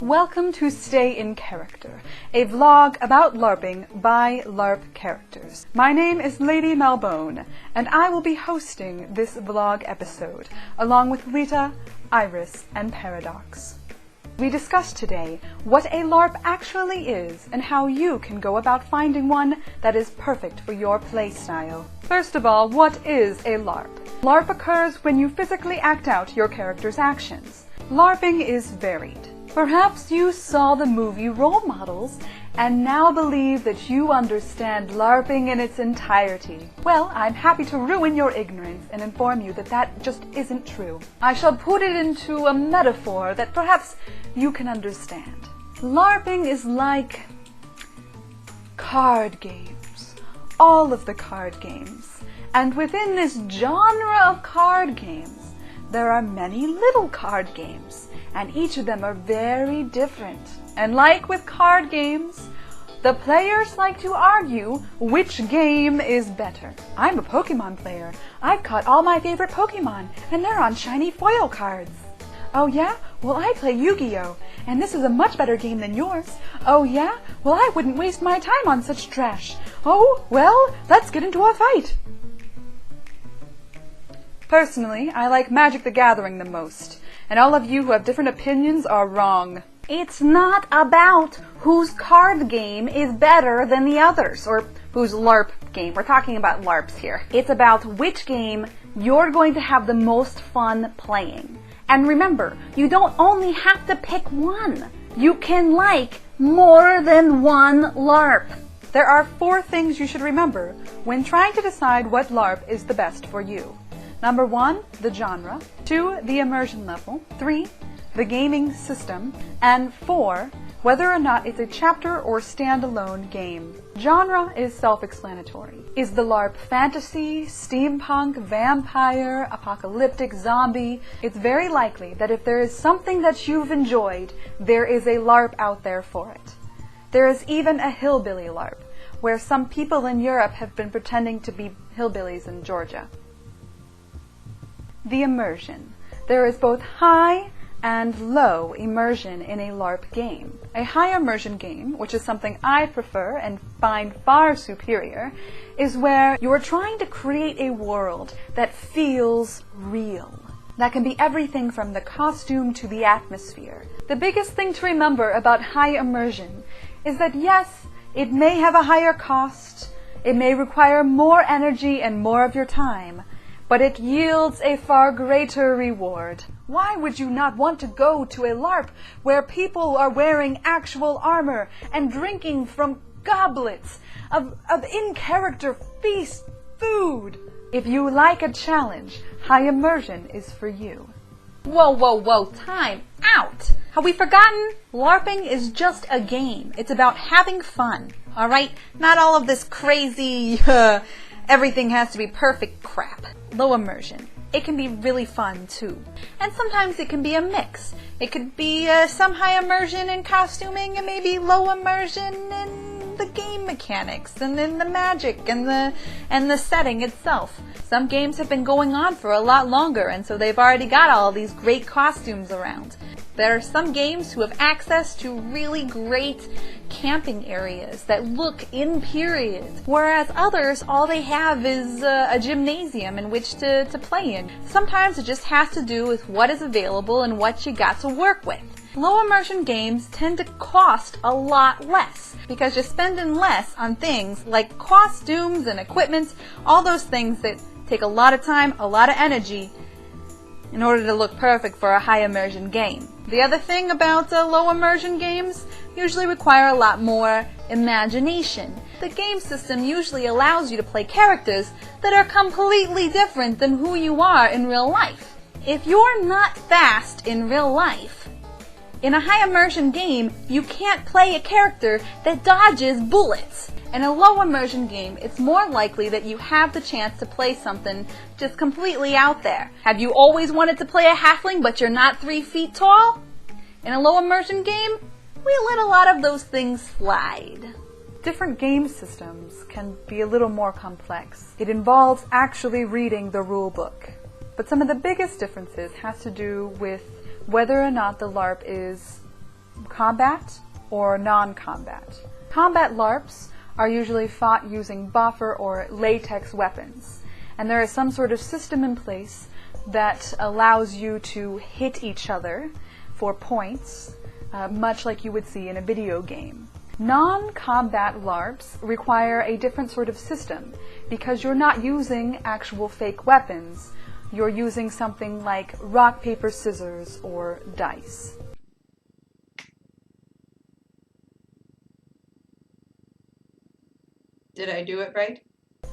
Welcome to Stay in Character, a vlog about LARPing by LARP characters. My name is Lady Malbone, and I will be hosting this vlog episode, along with Rita, Iris, and Paradox. We discuss today what a LARP actually is and how you can go about finding one that is perfect for your playstyle. First of all, what is a LARP? LARP occurs when you physically act out your character's actions. LARPing is varied. Perhaps you saw the movie Role Models and now believe that you understand LARPing in its entirety. Well, I'm happy to ruin your ignorance and inform you that that just isn't true. I shall put it into a metaphor that perhaps you can understand. LARPing is like card games. All of the card games. And within this genre of card games, there are many little card games. And each of them are very different. And like with card games, the players like to argue which game is better. I'm a Pokemon player. I've caught all my favorite Pokemon, and they're on shiny foil cards. Oh yeah? Well, I play Yu-Gi-Oh! And this is a much better game than yours. Oh yeah? Well, I wouldn't waste my time on such trash. Oh, well, let's get into a fight. Personally, I like Magic the Gathering the most. And all of you who have different opinions are wrong. It's not about whose card game is better than the others, or whose LARP game. We're talking about LARPs here. It's about which game you're going to have the most fun playing. And remember, you don't only have to pick one. You can like more than one LARP. There are 4 things you should remember when trying to decide what LARP is the best for you. Number 1, the genre. 2, the immersion level. 3, the gaming system. And 4, whether or not it's a chapter or standalone game. Genre is self-explanatory. Is the LARP fantasy, steampunk, vampire, apocalyptic, zombie? It's very likely that if there is something that you've enjoyed, there is a LARP out there for it. There is even a hillbilly LARP, where some people in Europe have been pretending to be hillbillies in Georgia. The immersion. There is both high and low immersion in a LARP game. A high immersion game, which is something I prefer and find far superior, is where you're trying to create a world that feels real. That can be everything from the costume to the atmosphere. The biggest thing to remember about high immersion is that yes, it may have a higher cost, it may require more energy and more of your time, but it yields a far greater reward. Why would you not want to go to a LARP where people are wearing actual armor and drinking from goblets of in-character feast food? If you like a challenge, high immersion is for you. Whoa, time out! Have we forgotten? LARPing is just a game. It's about having fun, alright? Not all of this crazy, everything has to be perfect crap. Low immersion. It can be really fun too. And sometimes it can be a mix. It could be some high immersion in costuming and maybe low immersion in the game mechanics and in the magic and the setting itself. Some games have been going on for a lot longer, and so they've already got all these great costumes around. There are some games who have access to really great camping areas that look in period, whereas others, all they have is a gymnasium in which to play in. Sometimes it just has to do with what is available and what you got to work with. Low immersion games tend to cost a lot less because you're spending less on things like costumes and equipment, all those things that take a lot of time, a lot of energy in order to look perfect for a high immersion game. The other thing about low immersion games usually require a lot more imagination. The game system usually allows you to play characters that are completely different than who you are in real life. If you're not fast in real life, in a high immersion game, you can't play a character that dodges bullets. In a low immersion game, it's more likely that you have the chance to play something just completely out there. Have you always wanted to play a halfling but you're not 3 feet tall? In a low immersion game, we let a lot of those things slide. Different game systems can be a little more complex. It involves actually reading the rule book. But some of the biggest differences has to do with whether or not the LARP is combat or non-combat. Combat LARPs are usually fought using buffer or latex weapons, and there is some sort of system in place that allows you to hit each other for points, much like you would see in a video game. Non-combat LARPs require a different sort of system because you're not using actual fake weapons. You're using something like rock, paper, scissors, or dice. Did I do it right?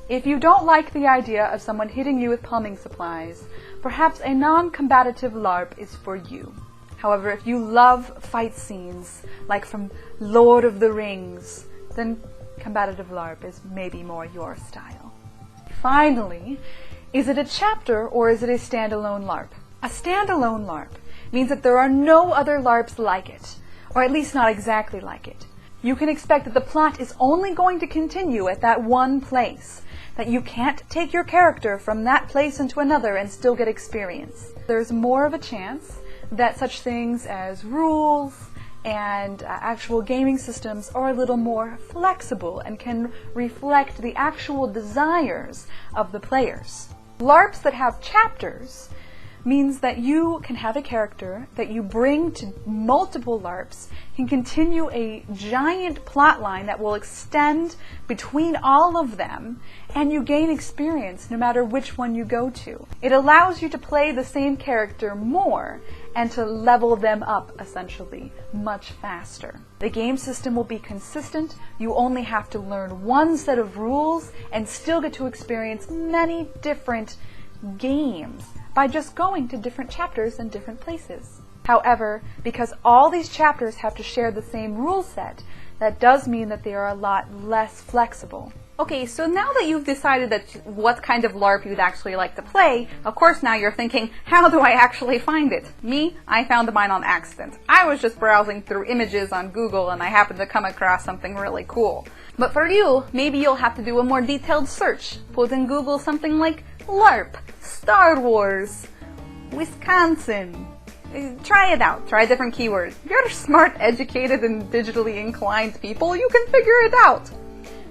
If you don't like the idea of someone hitting you with plumbing supplies, perhaps a non-combative LARP is for you. However, if you love fight scenes, like from Lord of the Rings, then combative LARP is maybe more your style. Finally, is it a chapter or is it a standalone LARP? A standalone LARP means that there are no other LARPs like it, or at least not exactly like it. You can expect that the plot is only going to continue at that one place, that you can't take your character from that place into another and still get experience. There's more of a chance that such things as rules and actual gaming systems are a little more flexible and can reflect the actual desires of the players. LARPs that have chapters means that you can have a character that you bring to multiple LARPs, can continue a giant plot line that will extend between all of them, and you gain experience no matter which one you go to. It allows you to play the same character more and to level them up, essentially, much faster. The game system will be consistent. You only have to learn one set of rules and still get to experience many different games by just going to different chapters in different places. However, because all these chapters have to share the same rule set, that does mean that they are a lot less flexible. Okay, so now that you've decided that what kind of LARP you'd actually like to play, of course now you're thinking, how do I actually find it? Me, I found mine on accident. I was just browsing through images on Google and I happened to come across something really cool. But for you, maybe you'll have to do a more detailed search. Put in Google something like LARP, Star Wars, Wisconsin. Try it out. Try different keywords. You're smart, educated, and digitally inclined people. You can figure it out.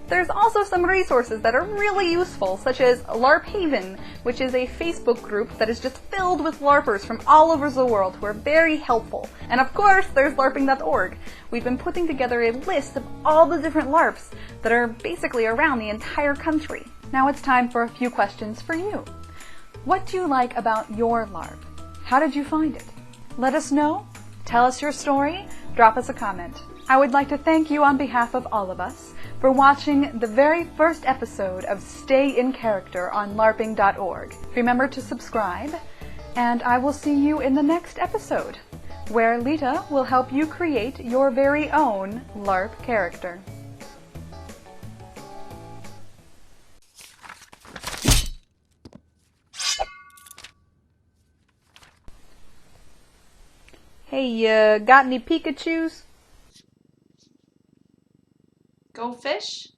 There's also some resources that are really useful, such as LARP Haven, which is a Facebook group that is just filled with LARPers from all over the world who are very helpful. And of course, there's LARPing.org. We've been putting together a list of all the different LARPs that are basically around the entire country. Now it's time for a few questions for you. What do you like about your LARP? How did you find it? Let us know. Tell us your story. Drop us a comment. I would like to thank you on behalf of all of us for watching the very first episode of Stay in Character on LARPing.org. Remember to subscribe, and I will see you in the next episode, where Lita will help you create your very own LARP character. Hey, got any Pikachus? Go fish?